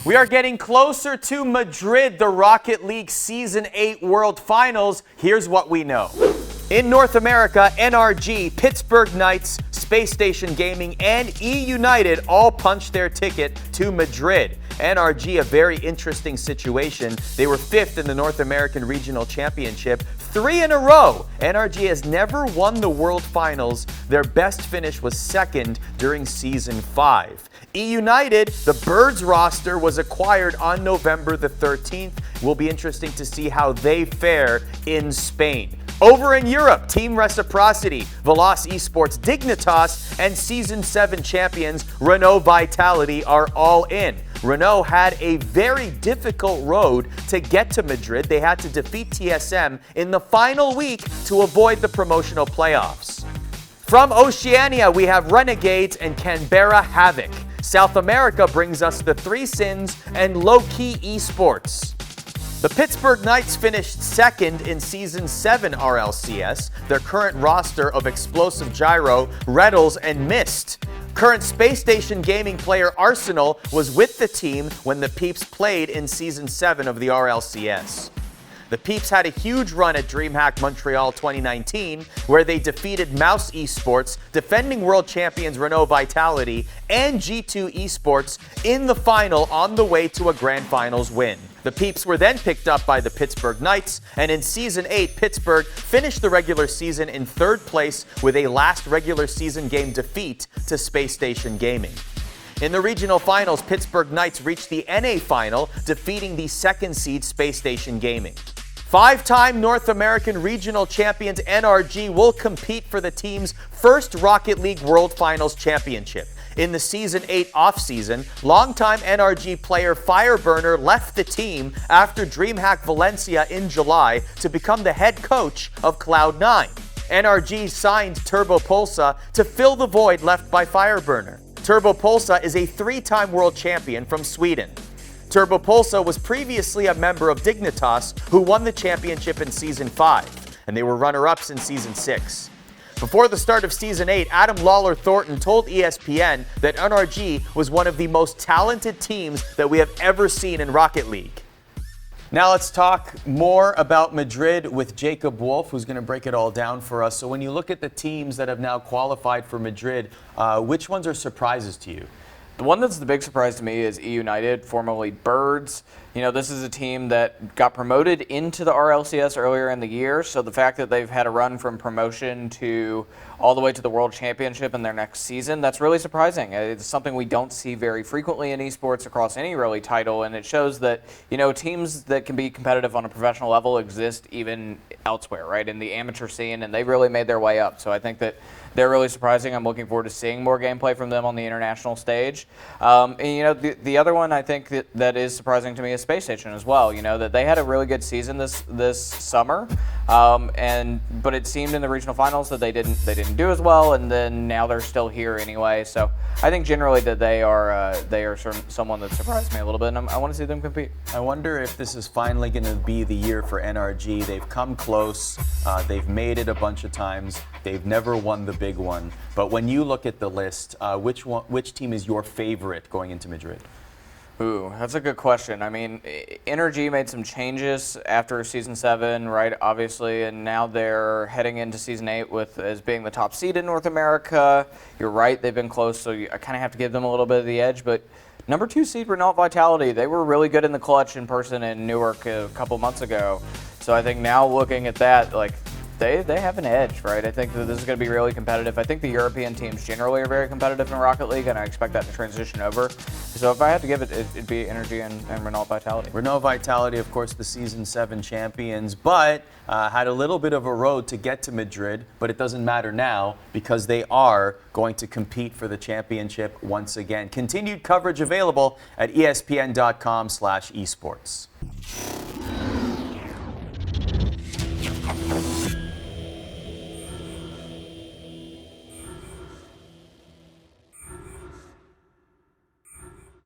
We are getting closer to Madrid, the Rocket League Season 8 World Finals. Here's what we know. In North America, NRG, Pittsburgh Knights, Space Station Gaming, and E-United all punched their ticket to Madrid. NRG, a very interesting situation. They were 5th in the North American Regional Championship 3 in a row. NRG has never won the World Finals. Their best finish was 2nd during Season 5. E-United, the Birds roster, was acquired on November the 13th. Will be interesting to see how they fare in Spain. Over in Europe, Team Reciprocity, Veloce Esports, Dignitas, and Season 7 champions Renault Vitality are all in. Renault had a very difficult road to get to Madrid. They had to defeat TSM in the final week to avoid the promotional playoffs. From Oceania, we have Renegades and Canberra Havoc. South America brings us the Three Sins and Low Key Esports. The Pittsburgh Knights finished 2nd in Season 7 RLCS. Their current roster of Explosive Gyro, Reddles, and Mist. Current Space Station Gaming player Arsenal was with the team when the Peeps played in Season 7 of the RLCS. The Peeps had a huge run at DreamHack Montreal 2019, where they defeated Mouse Esports, defending world champions Renault Vitality, and G2 Esports in the final on the way to a Grand Finals win. The Peeps were then picked up by the Pittsburgh Knights, and in Season 8, Pittsburgh finished the regular season in 3rd place with a last regular season game defeat to Space Station Gaming. In the regional finals, Pittsburgh Knights reached the NA final, defeating the 2nd seed Space Station Gaming. 5-time North American Regional Champions NRG will compete for the team's first Rocket League World Finals Championship. In the Season 8 offseason, longtime NRG player Fireburner left the team after DreamHack Valencia in July to become the head coach of Cloud9. NRG signed Turbo Pulsa to fill the void left by Fireburner. Turbo Pulsa is a 3-time world champion from Sweden. Turbo Pulsa was previously a member of Dignitas, who won the championship in Season 5, and they were runner-ups in Season 6. Before the start of Season 8, Adam Lawler-Thornton told ESPN that NRG was one of the most talented teams that we have ever seen in Rocket League. Now let's talk more about Madrid with Jacob Wolf, who's going to break it all down for us. So when you look at the teams that have now qualified for Madrid, which ones are surprises to you? The one that's the big surprise to me is E-United, formerly Birds. You know, this is a team that got promoted into the RLCS earlier in the year, so the fact that they've had a run from promotion to all the way to the World Championship in their next season, that's really surprising. It's something we don't see very frequently in esports across any really title, and it shows that, you know, teams that can be competitive on a professional level exist even elsewhere, right, in the amateur scene, and they've really made their way up. So I think that they're really surprising. I'm looking forward to seeing more gameplay from them on the international stage. And, you know, the other one I think that is surprising to me is Space Station as well. You know, that they had a really good season this summer, but it seemed in the regional finals that they didn't do as well, and then now they're still here anyway. So I think generally that they are someone that surprised me a little bit, and I want to see them compete. I wonder if this is finally going to be the year for NRG. They've come close. They've made it a bunch of times. They've never won the big one. But when you look at the list, which team is your favorite going into Madrid? Ooh, that's a good question. I mean, NRG made some changes after Season 7, right, obviously, and now they're heading into Season 8 as being the top seed in North America. You're right, they've been close, so I kind of have to give them a little bit of the edge, but number 2 seed Renault Vitality, they were really good in the clutch in person in Newark a couple months ago. So I think now looking at that, like, they have an edge, right? I think that this is going to be really competitive. I think the European teams generally are very competitive in Rocket League, and I expect that to transition over. So if I had to give it, it'd be NRG and Renault Vitality. Renault Vitality, of course, the Season 7 champions, but had a little bit of a road to get to Madrid, but it doesn't matter now because they are going to compete for the championship once again. Continued coverage available at espn.com/esports.